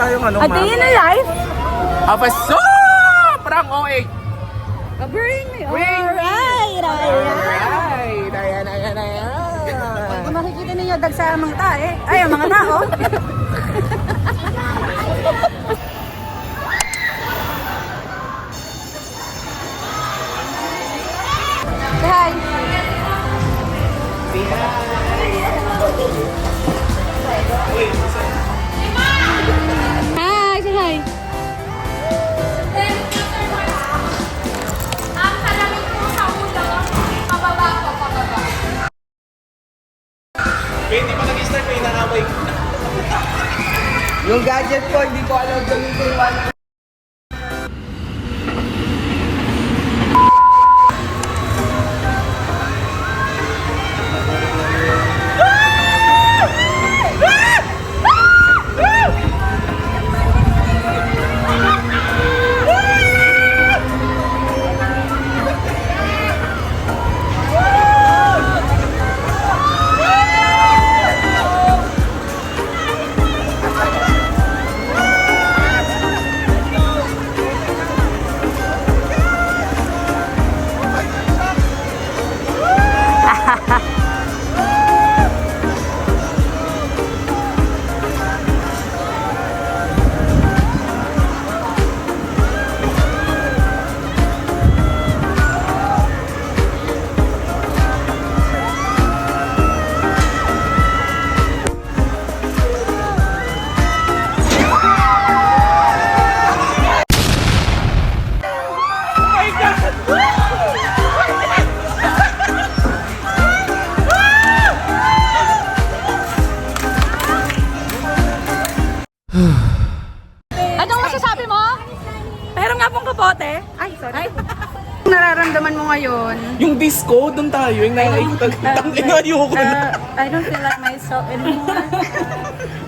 tayong ano, A day in a life? Of a sobrang OA. Alright! Alright! Ayan. Kung makikita ninyo, dagsa ang mga tae. Ay, ang mga tao. Say hi! Hi! Say hi! Hindi pa nag-start, may inaaway ko na. Yung gadget ko, hindi ko alam gamitin. Anong masasabi mo? Pero nga pong kapote. Ay, sorry. Nararamdaman mo ngayon? Yung disco, doon tayo. Yung nakikita. Ayoko na. I don't feel like myself anymore.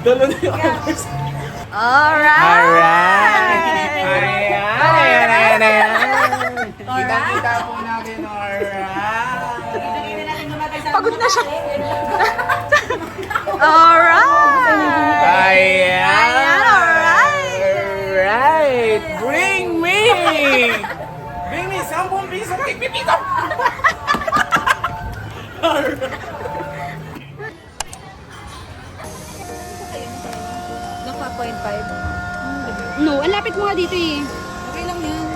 Dalo na yung hours. Alright! Ayan. Kita-kita po natin. Alright. Pagod na siya. Alright! Ayan. Alright! Alright. Bring me 10 piso. Pipito. Naka 0.5. No, ang lapit mo nga dito eh. Okay lang yan.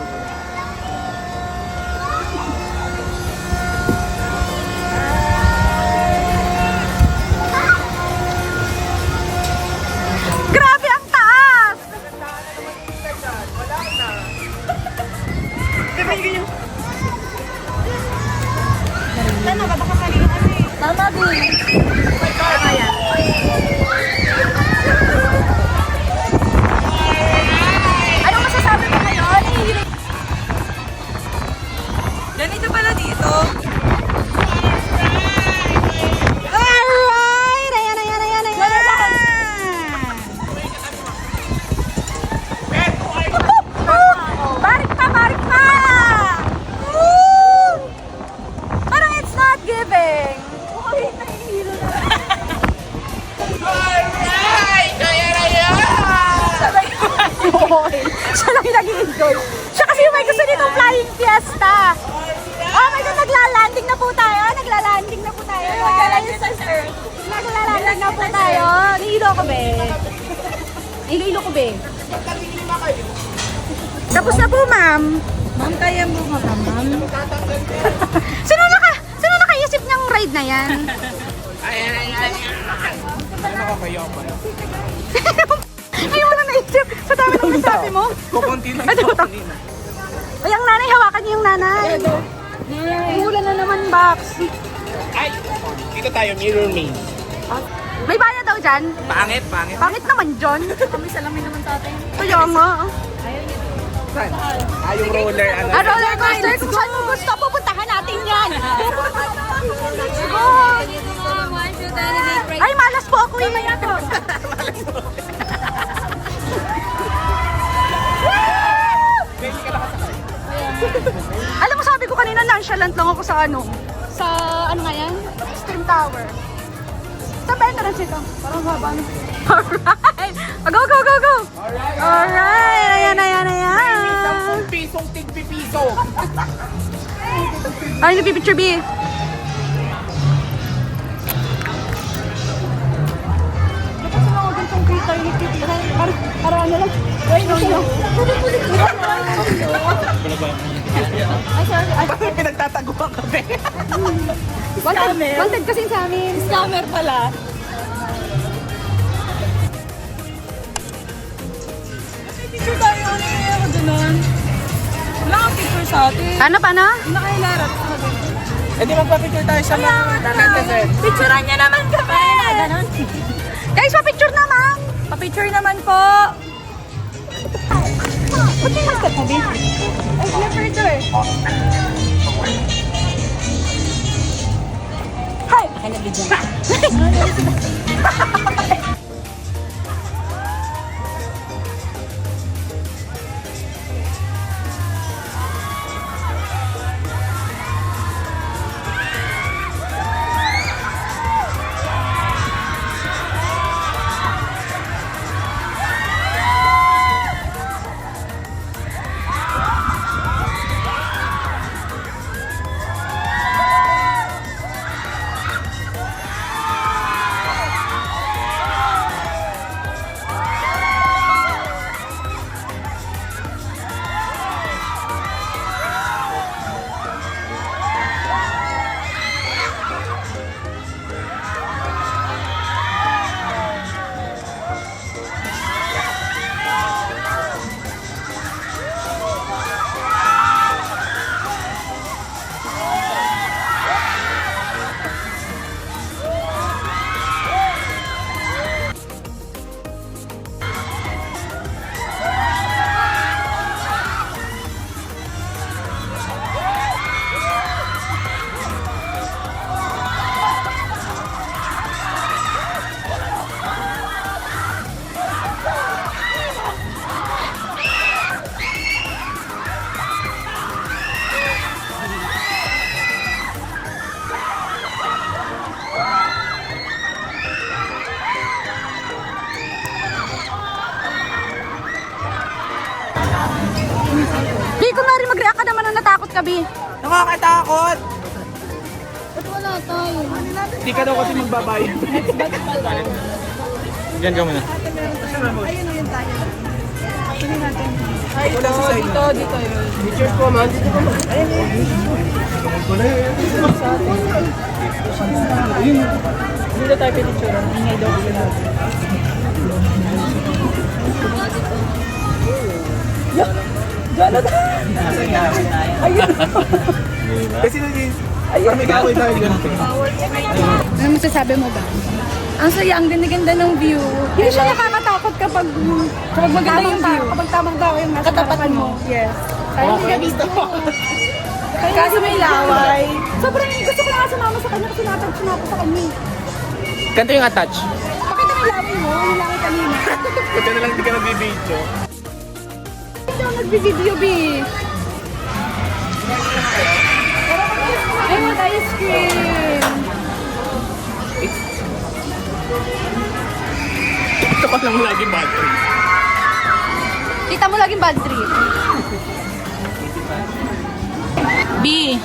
Grabe ang taas! Tama ba? Baka kalihan eh. Tama din. Tama yan. Anong masasabi mo ngayon? Ganito pala dito. Alright! Ayan. Barik pa! Woo! Parang it's not giving. Okay, nahihilo na. Alright! Ayan. Siya lang yung nag-i-enjoy. Siya kasi yung may gusto nitong flying fiesta. Oh my God, naglalanding na po tayo. Naglalanding na po tayo. Nahilo ko, be. Nahilo ko, be. Tapos na po, ma'am. Ma'am, kaya mo ka, ma'am. Sino nakaisip ng ride na yan? Ayan. Ano ka kayo ba? Ayaw mo na naisip. Sa dami ng nasabi mo. Kukunti lang Ay, ito diba? kanina. Ay, ang nanay, hawakan niyo yung nanay. Umulan na naman, Box. Ay! Dito tayo, mirror maze. May bayad daw dyan. Pangit. Pangit naman, John. Kami salamin naman tatay. Kaya nga. Saan? Yung roller, ano? Ah, roller coaster. Kung saan mo gusto, pupuntahan natin yan. Let's go. Ay, malas po ako eh. Alam mo, sabi ko kanina, nonchalant lang ako sa ano. Sa ano nga yan? Stream Tower. Saan ba entrance ito? Parang haba na. Alright! Go, go, go, go! Alright! Ayan. 10 pisong tigpipiso. Ay, nagpipicture, B. Kasi mga ganitong kita yung nagpipicture. Para ano lang. Ay, no. Ay, sorry. Ay, Bakit pinagtataguan kami? wanted kasi sa amin. Scammer pala. Picture tayo, ano yung ako doon? Wala kang picture sa atin. Paano? Nakailarap sa atin. Eh di magpa-picture tayo sa mga netizen. Picturean niya naman kami! Ganon. Guys, pa-picture naman! Pa-picture naman po! Ba't yung maskat mo, B? Ay, flipper ito eh. Hi! Di, kunwari mag-react ka naman na natakot ka, B. Nakakatakot! Ba't wala tayo? Hindi ka daw kasi magbabayad. Diyan ka muna. Ay, Wala sa side dito, dito yun. Pictures po, man. Dito ka muna. Dito tayo pinicture. Ingay daw sila. Kasi parang may kaaway tayo dyan. Ano masasabi mo ba? Ang saya, ang ganda-ganda ng view. Hindi siya nakakatakot kapag maganda yung view. Kapag tamang tao yung nasa Katapat harapan mo. Yes. Okay, gusto ko. Kaso may laway. Sobrang gusto ko nga sumama sa kanya kasi natouch na ako sa kanya. Ganito yung attach. Pakita mo yung laway mo, yung laway kanina. Buti na lang hindi ka nagbibidyo. Hindi ako nag-video, B. I want ice cream. Ito pa lang lagi battery. Kita mo laging bad trip. B,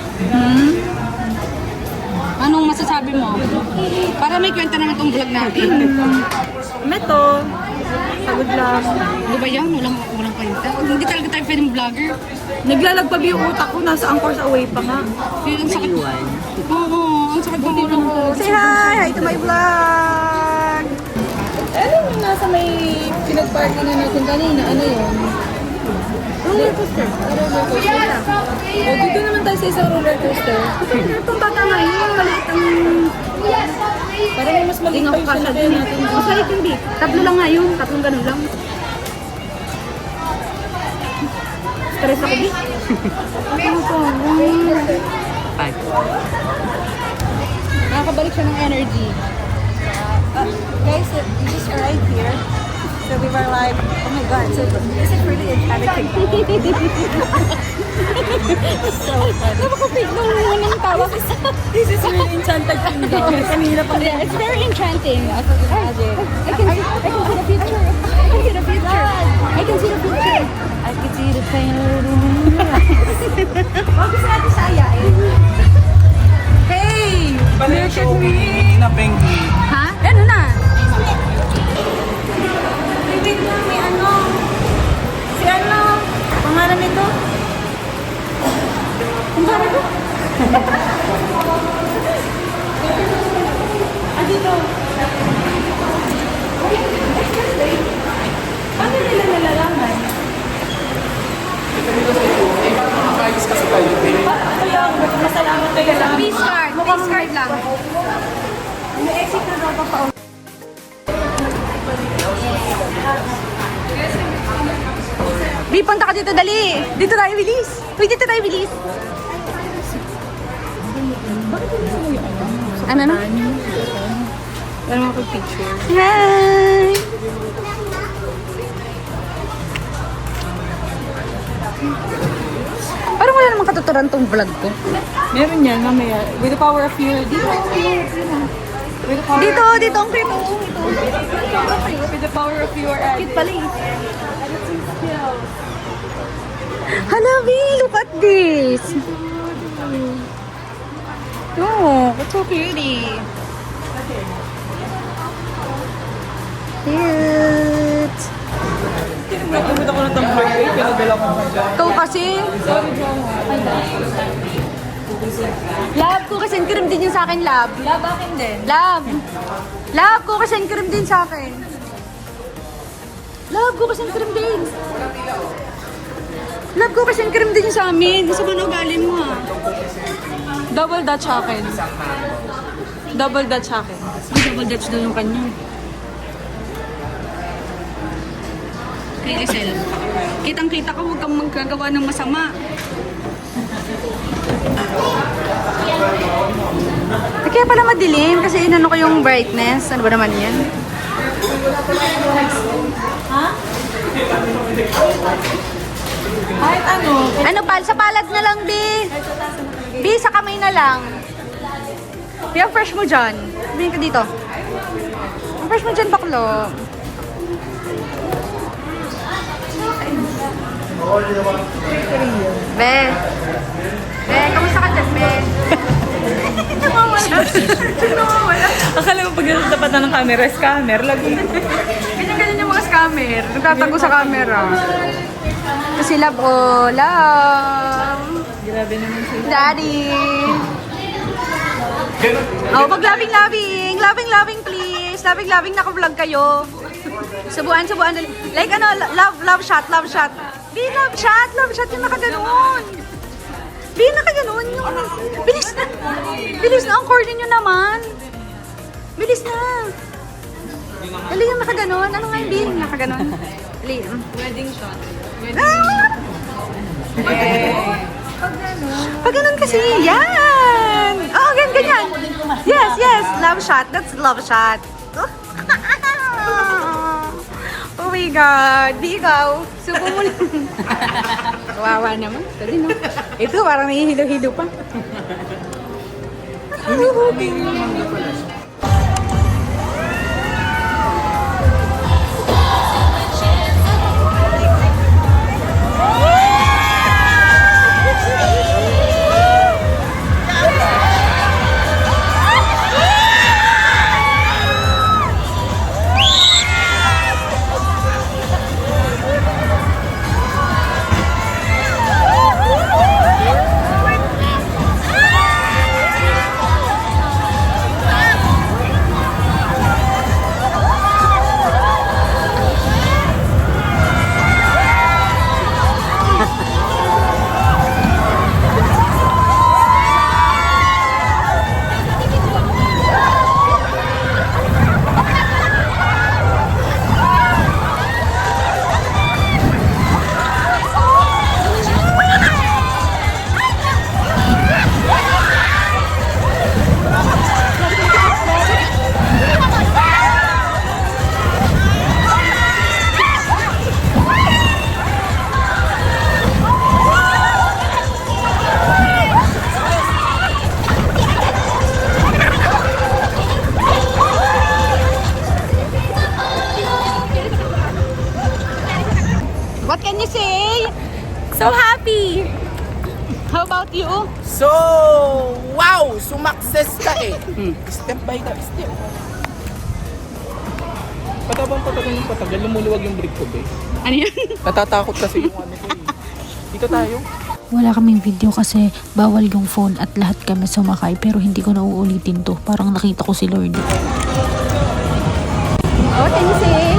anong masasabi mo? Para may kwenta naman tong vlog natin. Meto, pagod lang. Di ba yan? Walang kwenta. Hindi talaga tayo pwedeng vlogger. Naglalagpab yung utak ko, nasa Angkor sa away pa nga. Yun ang sakit. Oo, ang sakit ng ulo ko. Say hi! Hi to my vlog! Alam mo, nasa may pinag-party na natin kanina, ano yun? Roller coaster. Roller coaster. O, dito naman tayo sa isang roller coaster. Itong bata ngayon, yung maliit ang... Para may mas maliit pa yung sinakay natin. Masaya hindi. Tatlo lang nga yun. Tatlong ganun lang. Stress ako, di? Ano to? Nakakabalik siya ng energy. Guys, we just arrived here. So we were like, oh my god, so this is really enchanting. Napaka-fake nung unang tawa ko sa... This is really enchanted kingdom. Kanina pa. Yeah, it's very enchanting. I can see the future. I can see the future. I can see the future. I can see the future. Gusto natin sa ayain. Hey! Pala yung show na Pengi. Ha? Ano na? May ano? Si ano? Pangalan nito? Ang para ko? Dito. Paano nila nalalaman? Kaya, masalamat kayo lang. Peace card lang. May exit na daw pa. Bi, punta ka dito, dali. Dito tayo, bilis. Uy, dito tayo, bilis. Ano na? Para makapag-picture. Hi! Parang wala namang katuturan tong vlog ko. Meron yan, mamaya. With the power of fear. Dito. With the power Dito, ang cute. With the power of your Cute pala eh. Hala, B, look at this. Oh, it's so pretty. Cute. Nakamit ako ng tumbler. Pinadala ko pa siya. Ito kasi. Love, cookies and cream din yun sa akin, love. Love akin din. Love. Love, cookies and cream din sa akin. Love, cookies and cream din. Love, cookies and cream din yun sa amin. Gusto mo na ugali mo ha. Double Dutch akin. Double Dutch akin. Hindi double Dutch daw yung kanya. Kay Rizal. Kitang-kita ka, huwag kang magkagawa ng masama. Kaya pala madilim kasi inano ko yung brightness. Ano ba naman yan? Ha? Kahit ano. Ano pal? Sa palad na lang, B. B, sa kamay na lang. Yung fresh mo dyan. Sabihin ka dito. Ang fresh mo dyan, baklo. Be. Be, kamusta ka dyan, Be? Akala mo pag tapat na ng camera, scammer. Lagi. Ganyan-ganyan yung mga scammer. Nagtatago sa camera. Kasi love, oh, love. Grabe naman sila. Daddy. Oh, pag loving-loving. Loving-loving, please. Loving-loving, naka-vlog kayo. Subuan. Like ano, love shot. Di, love shot yung nakaganon. Di, nakaganon yung... Bilis na, ang corny nyo naman. Bilis na. Dali yung nakaganon. Ano nga yung bill? Nakaganon. Dali. Wedding shot. Pag ganun kasi, yan! Oh, ganyan. Yes. Love shot. That's love shot. Oh my God. Di ikaw. Subo mo lang. Kawawa naman. Ito din, no? Ito, parang nahihilo-hilo pa. you, oh. So, wow! Sumakses ka eh. Step by step. Patagal yung patagal. Lumuluwag yung brake ko, be. Ano yun? Natatakot kasi yung ano ko eh. Dito tayo. Wala kaming video kasi bawal yung phone at lahat kami sumakay pero hindi ko na uulitin to. Parang nakita ko si Lord. Oh, Tensei.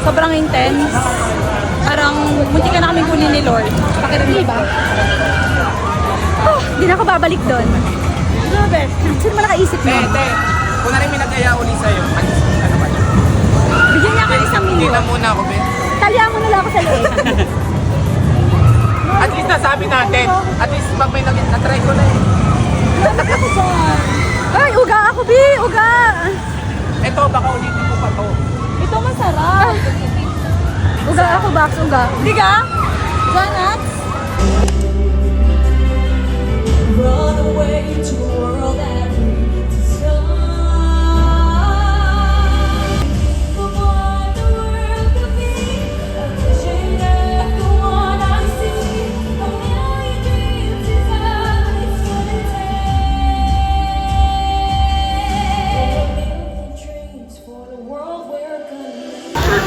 Sobrang intense. Parang munti ka na kaming kunin ni Lord. Pakiramdam ba? Oh, di na ako babalik doon. Grabe. Sino ba nakaisip mo? Te, kung na rin may nagaya uli sa'yo, ano ba yun? Bigyan niya ako ng 1,000,000. Kita muna ako, be. Talya mo na lang ako sa leeg. At least nasabi natin. At least pag may na-try ko na eh. Ay, uga ako, Bi! Uga! Ito, baka ulitin ko pa to. Ito masarap. Uga ako, Bax. Uga. Hindi ka? Uga, Nats? Run away to a world that needs a sun. For what the world could be, a vision of the one I see. A million dreams desire, it's gonna take. A million dreams for the world we're gonna make.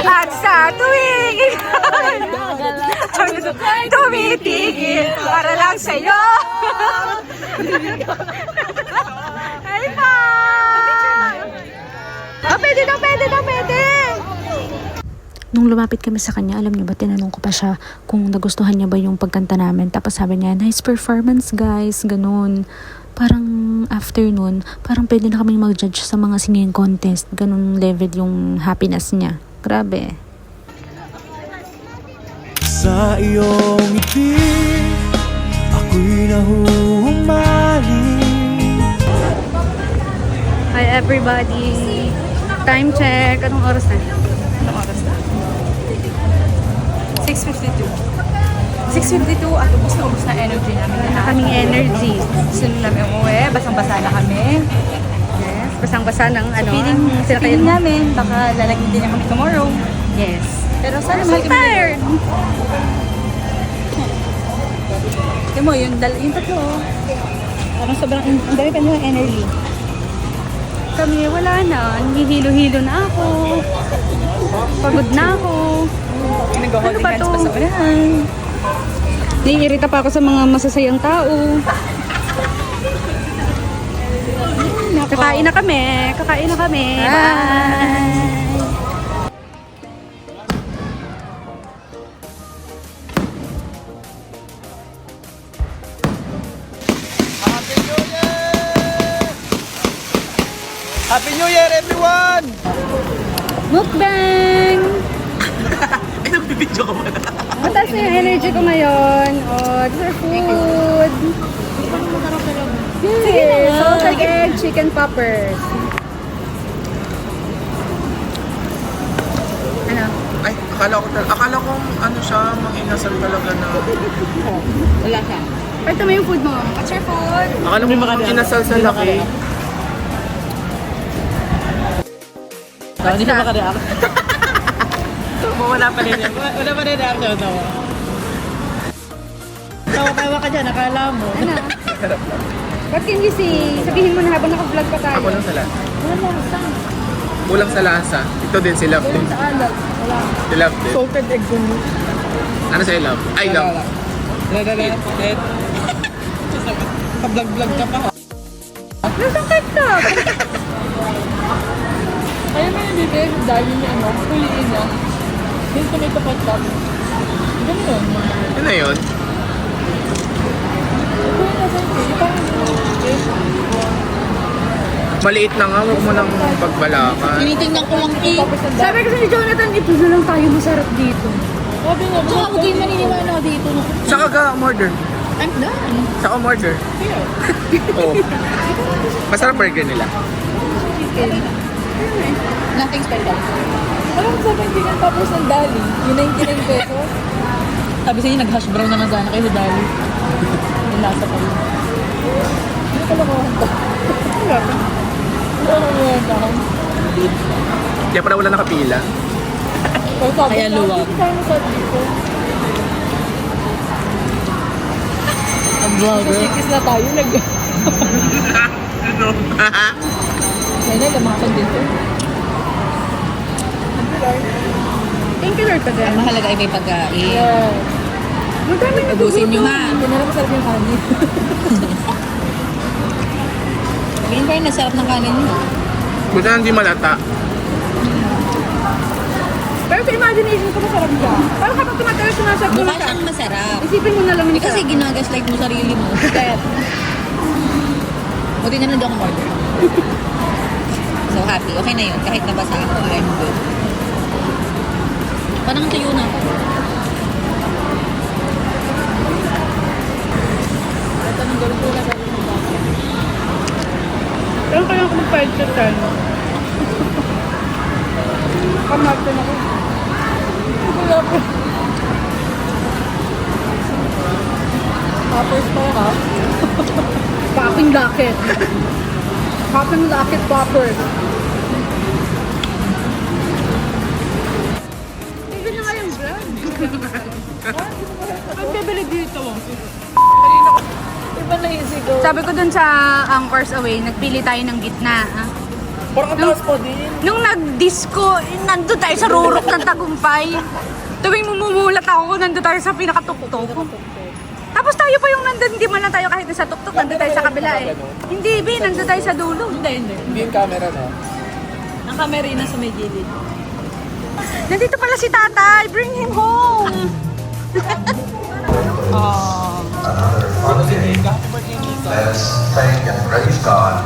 At sa tuwing tumitigil para lang sa'yo. Ay pa! Oh, pwede na, pwede na, pwede! Nung lumapit kami sa kanya, alam niyo ba, tinanong ko pa siya kung nagustuhan niya ba yung pagkanta namin. Tapos sabi niya, nice performance guys, ganun. Parang after nun, parang pwede na kami mag-judge sa mga singing contest. Ganun level yung happiness niya. Grabe. Sa iyong ngiti, ako'y nahuhumaling. Hi everybody. Time check. Anong oras na? Anong oras na? 6:52 at ubos na energy namin lahat. Kaming energy. Sunod namin umuwi, basang-basa na kami. Yes. Basang-basa ng ano. Feeling namin, baka lalagyan din kami tomorrow. Yes. Pero sana I'm so mahal kami. tired. Tingnan mo, yung tatlo. Parang sobrang, ang dami pa yung energy. Kami, wala na. Hihilo-hilo na ako. Pagod na ako. Nag-holding ba hands to? pa sa unahan. Naiirita pa ako sa mga masasayang tao. Kakain na kami. Kakain na kami. Bye. Happy New Year, everyone! Mukbang! Ay, nagbibidyo ka ba na? Mataas na yung energy ko ngayon. Oh, these are food. Yes, salted egg chicken poppers. Ano? Ay, akala ko ano siya, mang-inasal talaga na. Wala siya. Ito mo yung food mo. What's your food? Akala ko mang-inasal sa laki. Hindi ka makareact. Wala pa rin yan. Wala pa rin reaction. Tawa-tawa ka dyan, akala mo. Ano? What can you say? Sabihin mo na habang naka-vlog pa tayo. Ako lang sa lasa. Wala mo, saan? Kulang sa lasa. Ito din, si Love din. Sa alat. Wala. Si Love din. Salted egg dun. Ano sa'yo, Love? Ay, Love. Red. Ka-vlog-vlog ka pa. Nasaan ketchup? Kaya may bibig, dahil niya ano, kuliin niya. Yung tomato ketchup. Ganun. Yun na yun. Kaya nasa ito, yung parang Maliit na nga, huwag mo nang pagbalakan. Tinitingnan ko lang eh. Sabi kasi ni Jonathan, ito na lang tayo masarap dito. Sabi nga, Tsaka huwag kayong maniniwala dito. No? Saka ka umorder. I'm done. Saka umorder. Oo. Masarap burger nila. Nothing special. parang 17 tapos ang dali. Yung 99 pesos. Sabi sa inyo, nag-hash brown naman sana kayo sa Dali. Yung lasa pa rin. Hindi ko lang ako. Wala ka. Kaya pala wala nakapila. Kaya luwag. Hindi tayo masarap dito. Ang vlogger. Sikis na tayo. Yan na, lamakan dito. Thank you, Lord, Ang again. mahalaga ay may pagkain. Yeah. Magkami na Ubusin nyo ha. Hindi na lang masarap yung kanin. Sabihin kayo, nasarap ng kanin nyo. Buta hindi malata. Pero sa imagination ko, masarap siya. Parang kapag tumatayo, sumasarap ko Mukha siya. siyang masarap. Isipin mo na lang Hindi yung kasi ginagaslight mo sarili mo. Kaya, buti na lang doon ako order. So happy. Okay na yun. Kahit nabasa ako, I'm good. Parang tuyo na ako. Pero kaya ako mag-fight sa tayo. Kamatan ako. Wala po. Poppers pa ha? Popping locket. Popping locket popper. Hindi na nga yung brand. Ang bibili dito. Iba na easy go. Sabi ko dun sa Anchors Away, nagpili tayo ng gitna. Ha? Parang ang taas po din. Nung nag-disco, nandun tayo sa rurok ng Tagumpay. Tuwing mumumulat ako, nandun tayo sa pinakatuktok. Tapos tayo pa yung nandun, hindi man lang tayo kahit sa tuktok, nandun tayo sa kabila eh. Hindi, B, nandun tayo sa dulo. Hindi yung camera no? Ang camera yun nasa may gilid. Nandito pala si tatay, bring him home. Let's thank and praise God.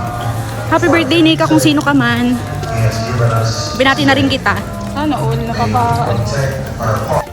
Happy birthday, Nika, kung sino ka man. He has given us Binati na rin kita. Sana all nakaka... protect our